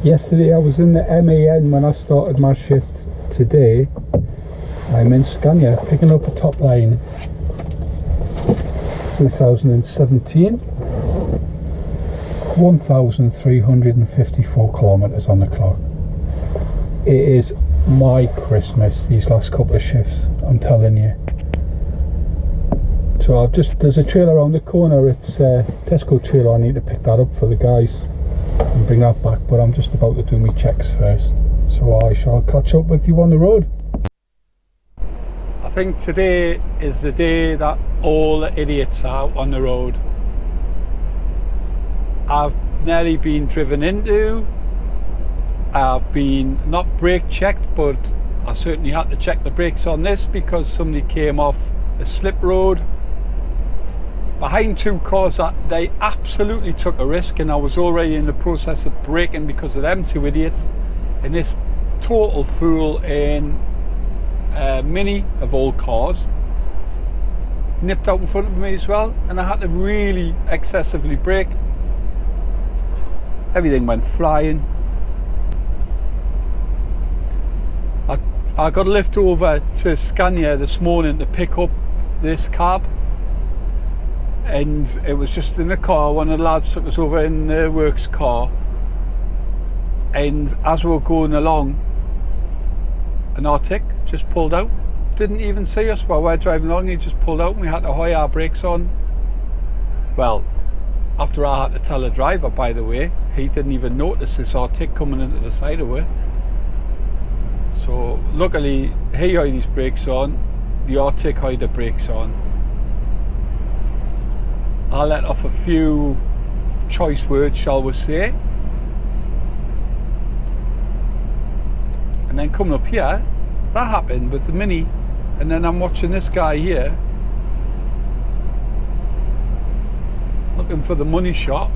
Yesterday I was in the MAN when I started my shift. Today I'm in Scania picking up a top line 2017, 1,354 kilometers on the clock. It is my Christmas these last couple of shifts, I'm telling you. So there's a trailer around the corner. It's a Tesco trailer. I need to pick that up for the guys and bring that back, but I'm just about to do my checks first, so I shall catch up with you on the road. I think today is the day that all the idiots are out on the road. I've nearly been driven into, I've been not brake checked, but I certainly had to check the brakes on this because somebody came off a slip road behind two cars that they absolutely took a risk, and I was already in the process of braking because of them two idiots. And this total fool in Mini of all cars nipped out in front of me as well, and I had to really excessively brake. Everything went flying. I got a lift over to Scania this morning to pick up this cab, and it was just in the car. One of the lads took us over in the works car, and as we were going along, an Arctic just pulled out. Didn't even see us while we're driving along. He just pulled out and we had to hoy our brakes on. Well, after I had to tell the driver, by the way, he didn't even notice this Arctic coming into the side of it. So luckily he had his brakes on, the Arctic had the brakes on. I let off a few choice words, shall we say, and then coming up here, that happened with the Mini, and then I'm watching this guy here looking for the money shot.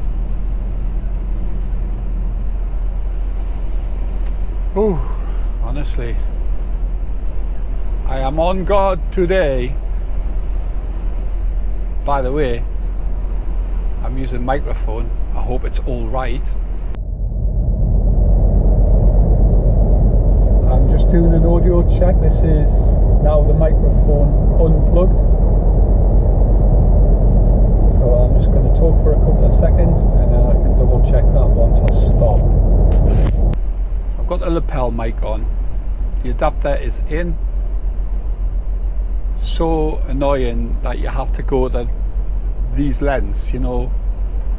Oh, honestly, I am on guard today. By the way, I'm using microphone. I hope it's all right. I'm just doing an audio check. This is now the microphone unplugged. So I'm just going to talk for a couple of seconds and then I can double check that once I stop. I've got the lapel mic on. The adapter is in. So annoying that you have to go to these lengths, you know,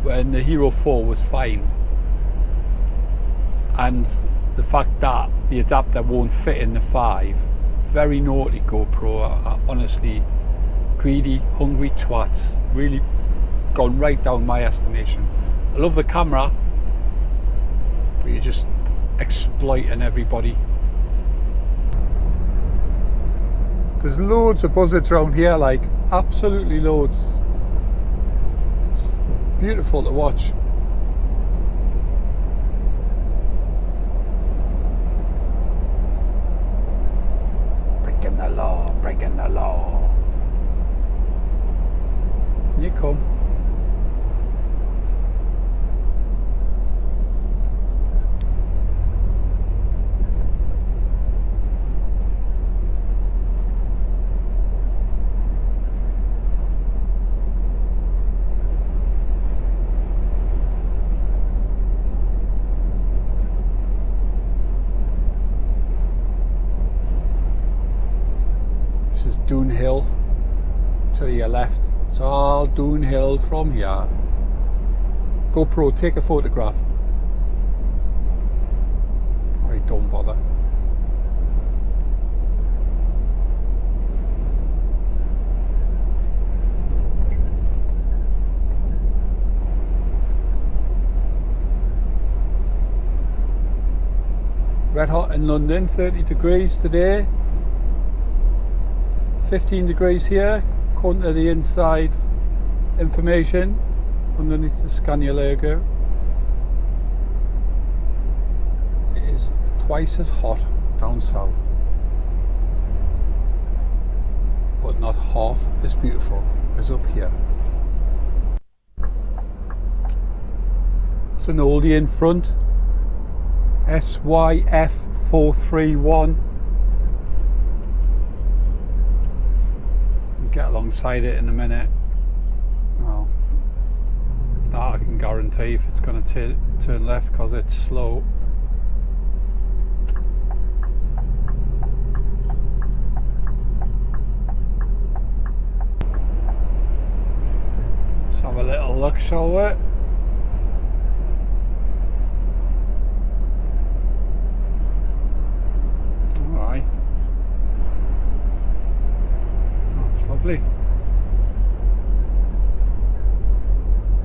when the Hero 4 was fine, and the fact that the adapter won't fit in the 5. Very naughty GoPro. I honestly, greedy, hungry twats, really gone right down my estimation. I love the camera, but you're just exploiting everybody. There's loads of buzzards around here, like absolutely loads. Beautiful to watch. Breaking the law, breaking the law. And you come. This is downhill to your left. It's all downhill from here. GoPro, take a photograph. Alright, don't bother. Red hot in London, 30 degrees today. 15 degrees here, according to the inside information underneath the Scania logo. It is twice as hot down south, but not half as beautiful as up here. It's an oldie in front. SYF431. We'll get alongside it in a minute. Well, that I can guarantee if it's going to turn left because it's slow. Let's have a little look, shall we? Alright. That's lovely.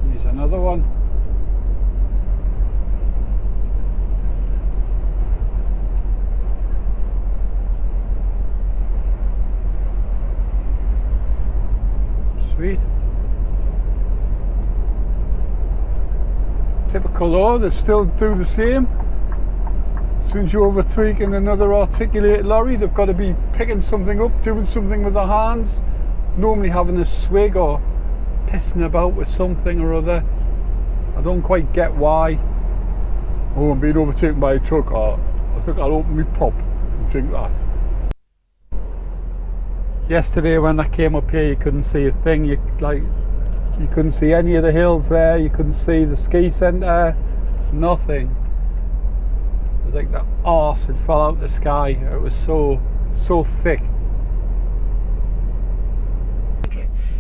Here's another one. Sweet. Typical though, they still do the same. As soon as you're overtaking another articulated lorry, they've got to be picking something up, doing something with their hands, normally having a swig or pissing about with something or other. I don't quite get why. Oh, I'm being overtaken by a truck. Oh, I think I'll open my pub and drink that. Yesterday when I came up here, you couldn't see a thing. You couldn't see any of the hills there. You couldn't see the ski centre. Nothing. It was like the arse had fell out the sky. It was so thick.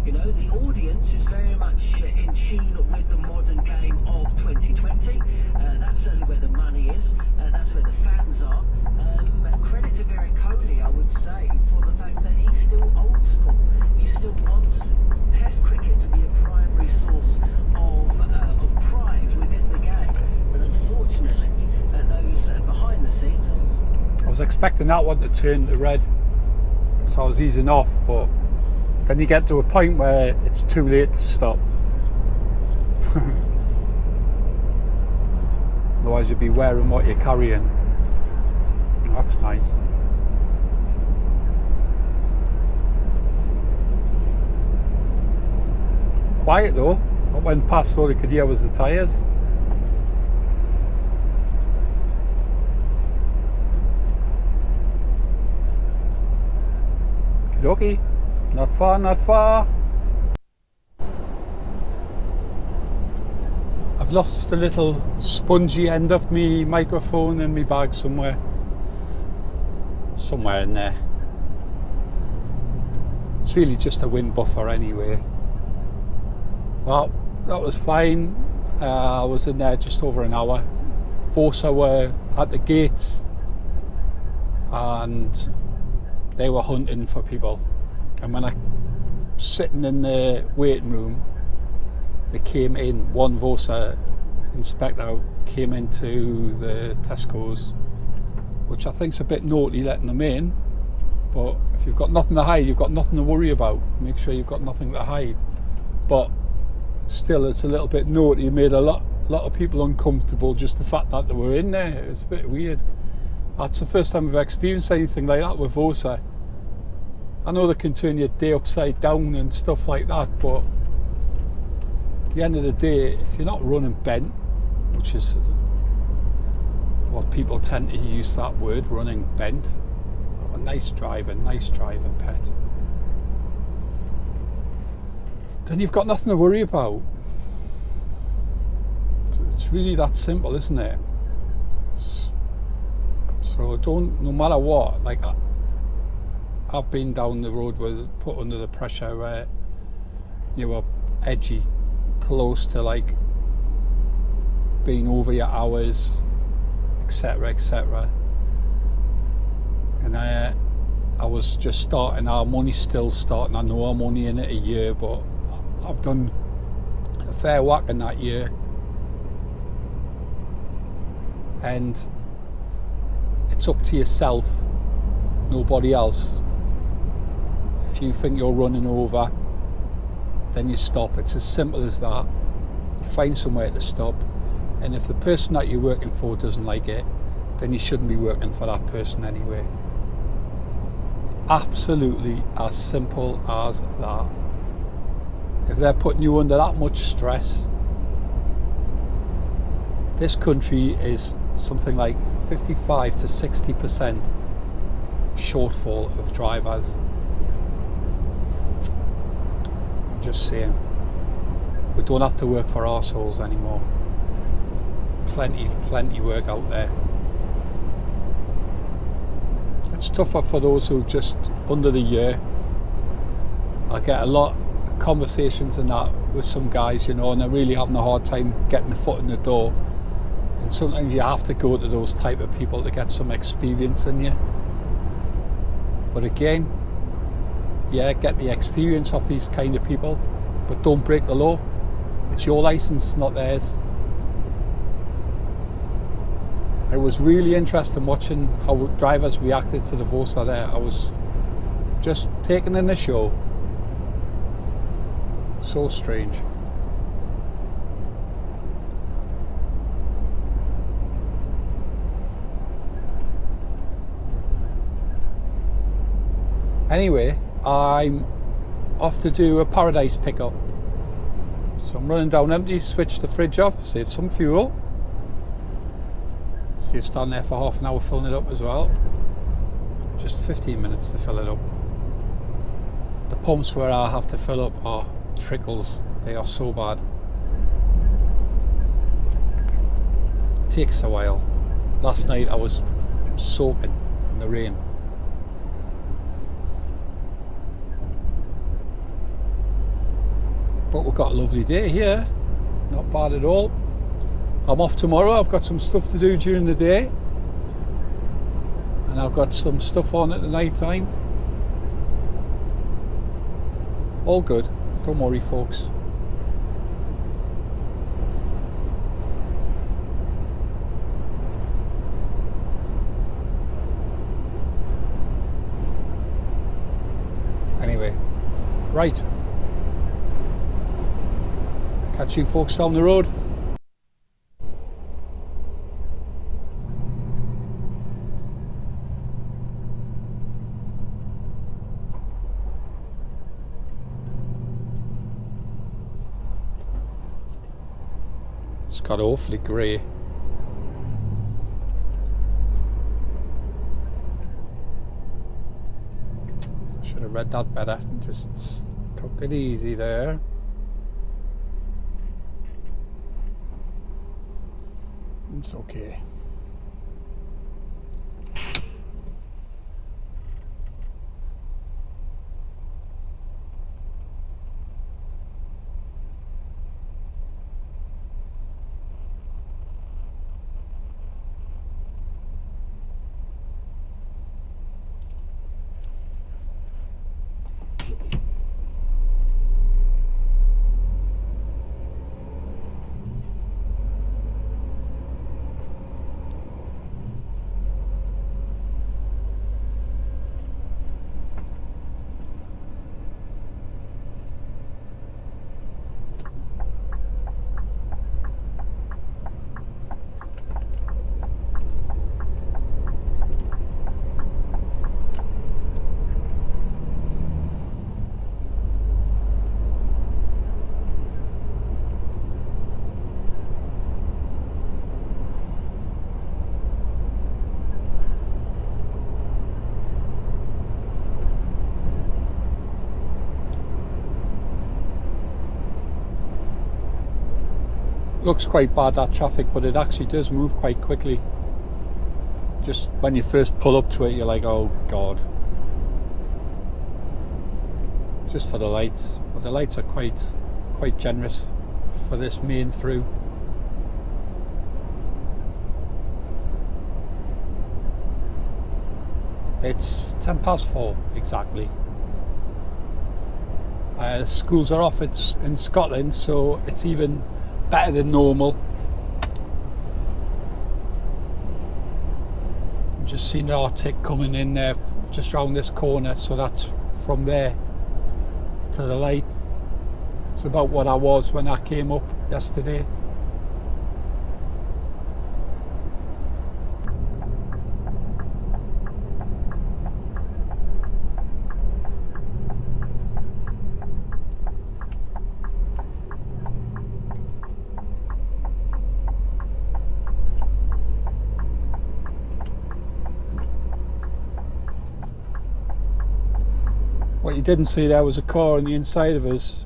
You know, the audience is very much in tune with the modern game of 2020. That's certainly where the money is. That's where the fans are. Credit to Vericoli, I would say, for the fact that he's still old school. He still wants Test cricket to be a primary source of pride within the game. But unfortunately, those behind the scenes. I was expecting that one to turn to red, so I was easing off, but then you get to a point where it's too late to stop. Otherwise you'd be wearing what you're carrying. That's nice. Quiet though. I went past, all you could hear was the tyres. Okie dokie. Not far, not far. I've lost a little spongy end of me microphone in my bag somewhere. Somewhere in there. It's really just a wind buffer anyway. Well, that was fine. I was in there just over an hour. Vosa were at the gates and they were hunting for people. And when I was sitting in the waiting room, they came in, one Vosa inspector came into the Tesco's, which I think's a bit naughty letting them in, but if you've got nothing to hide, you've got nothing to worry about. Make sure you've got nothing to hide. But still, it's a little bit naughty. It made a lot of people uncomfortable, just the fact that they were in there. It was a bit weird. That's the first time I've experienced anything like that with Vosa. I know they can turn your day upside down and stuff like that, but at the end of the day, if you're not running bent, which is what people tend to use that word, running bent, a nice driving pet, then you've got nothing to worry about. It's really that simple, isn't it? So no matter what, like I've been down the road with put under the pressure where you were edgy, close to like being over your hours, etc, etc. And I was just starting. I'm only still starting. I know I'm only in it a year, but I've done a fair whack in that year, and it's up to yourself, nobody else. If you think you're running over, then you stop. It's as simple as that. You find somewhere to stop, and if the person that you're working for doesn't like it, then you shouldn't be working for that person anyway. Absolutely as simple as that. If they're putting you under that much stress, this country is something like 55 to 60% shortfall of drivers. I'm just saying, we don't have to work for arseholes anymore. Plenty work out there. It's tougher for those who've just under the year. I get a lot of conversations and that with some guys, you know, and they're really having a hard time getting the foot in the door. And sometimes you have to go to those type of people to get some experience in you. But again, yeah, get the experience of these kind of people, but don't break the law. It's your license, not theirs. It was really interesting watching how drivers reacted to the Vosa there. I was just taken in the show. So strange. Anyway, I'm off to do a Paradise pickup. So I'm running down empty, switch the fridge off, save some fuel. So you've stand there for half an hour filling it up as well. Just 15 minutes to fill it up. The pumps where I have to fill up are trickles. They are so bad. It takes a while. Last night I was soaking in the rain. But we've got a lovely day here. Not bad at all. I'm off tomorrow. I've got some stuff to do during the day, and I've got some stuff on at the night time. All good. Don't worry, folks. Anyway, right. Catch you folks down the road. It's got awfully grey. Should have read that better. Just took it easy there. It's okay. Looks quite bad, that traffic, but it actually does move quite quickly. Just when you first pull up to it, you're like, oh god. Just for the lights, but the lights are quite generous for this main through. It's 4:10 exactly. Schools are off. It's in Scotland, so it's even better than normal. Just seen the Arctic coming in there just around this corner, so that's from there to the light. It's about what I was when I came up yesterday. What you didn't see there was a car on the inside of us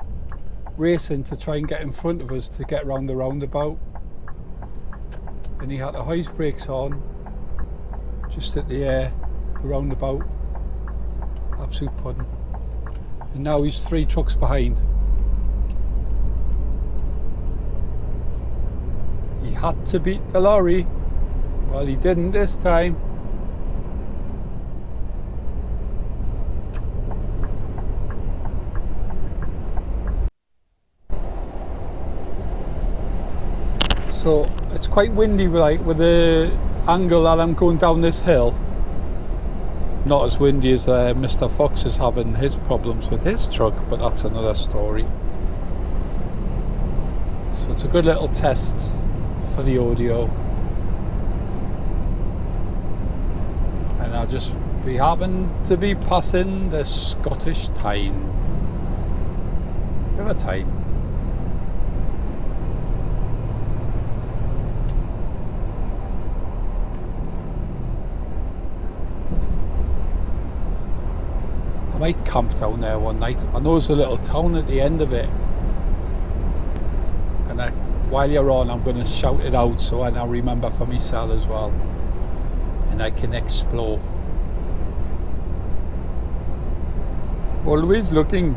racing to try and get in front of us to get round the roundabout, and he had the hoist brakes on just at the roundabout. Absolute pudding. And now he's 3 trucks behind. He had to beat the lorry. Well, he didn't this time. So it's quite windy, like with the angle that I'm going down this hill. Not as windy as Mr. Fox is having his problems with his truck, but that's another story. So it's a good little test for the audio, and I'll just happen to be passing the Scottish Tyne, River Tyne. I might camp down there one night. I know there's a little town at the end of it. While you're on, I'm going to shout it out so I remember for myself as well, and I can explore. Always looking.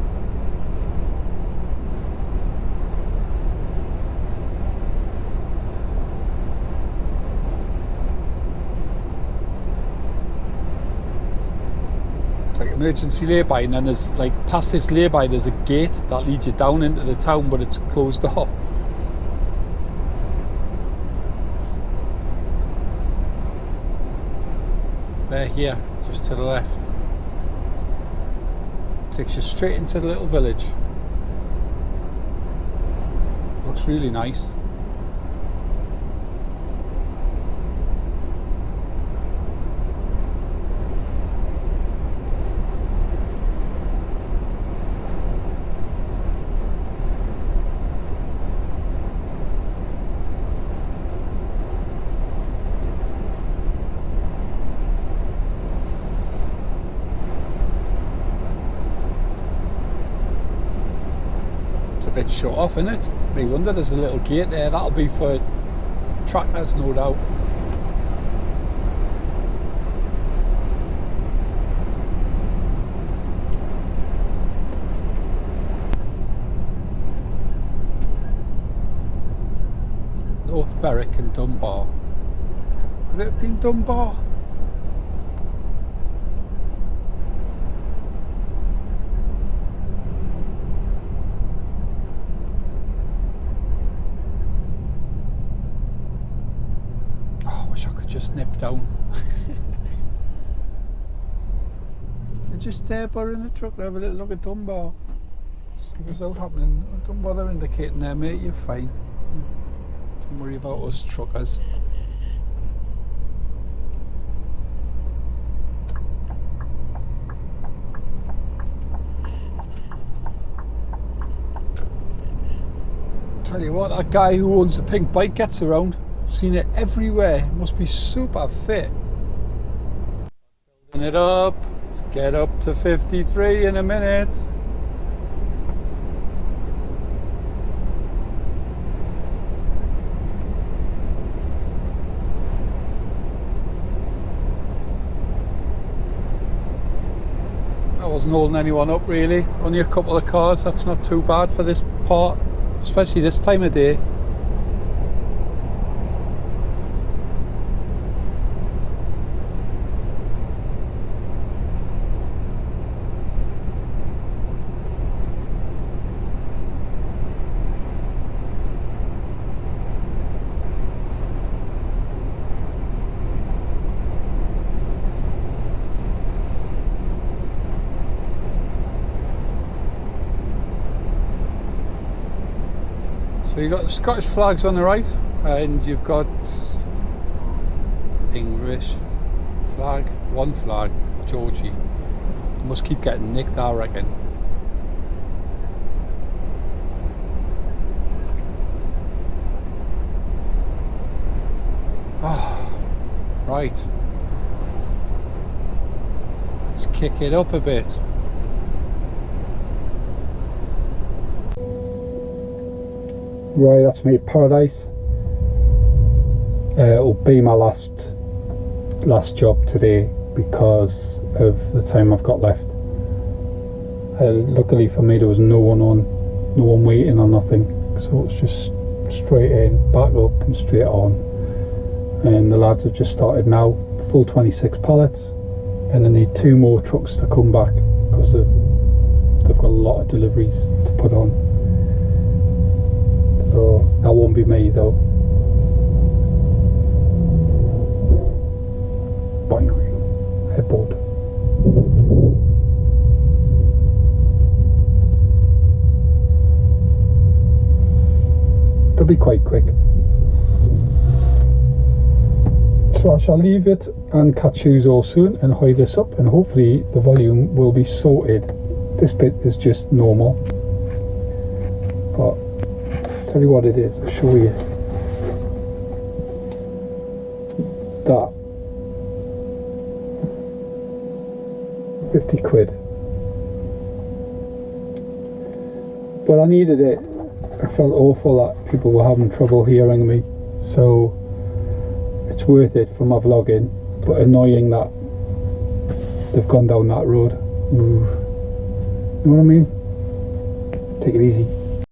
Like emergency lay-by, and then there's like past this lay-by there's a gate that leads you down into the town, but it's closed off. They're here, just to the left. Takes you straight into the little village. Looks really nice. A bit shut off, isn't it? No wonder there's a little gate there. That'll be for tractors, no doubt. North Berwick and Dunbar. Could it have been Dunbar? Just nip down. They're just there borrowing the truck. They have a little look at Dunbar. See what's out happening. Don't bother indicating there, mate, you're fine. Don't worry about us truckers. Tell you what, that guy who owns the pink bike gets around. Seen it everywhere. Must be super fit. Building it up. Let's get up to 53 in a minute. I wasn't holding anyone up really. Only a couple of cars. That's not too bad for this part, especially this time of day. So you've got the Scottish flags on the right, and you've got English flag, one flag, Georgie. Must keep getting nicked, I reckon. Oh, right. Let's kick it up a bit. Right, that's me at Paradise. It'll be my last job today because of the time I've got left. Luckily for me, there was no one waiting or nothing, so it's just straight in, back up and straight on. And the lads have just started now, full 26 pallets, and I need 2 more trucks to come back because they've got a lot of deliveries to put on. So that won't be me though. Boing, headboard. They'll be quite quick. So I shall leave it and catch you all soon and hide this up, and hopefully the volume will be sorted. This bit is just normal, but I'll tell you what it is, I'll show you. That 50 quid. But I needed it. I felt awful that people were having trouble hearing me, so it's worth it for my vlogging, but annoying that they've gone down that road. Ooh. You know what I mean? Take it easy.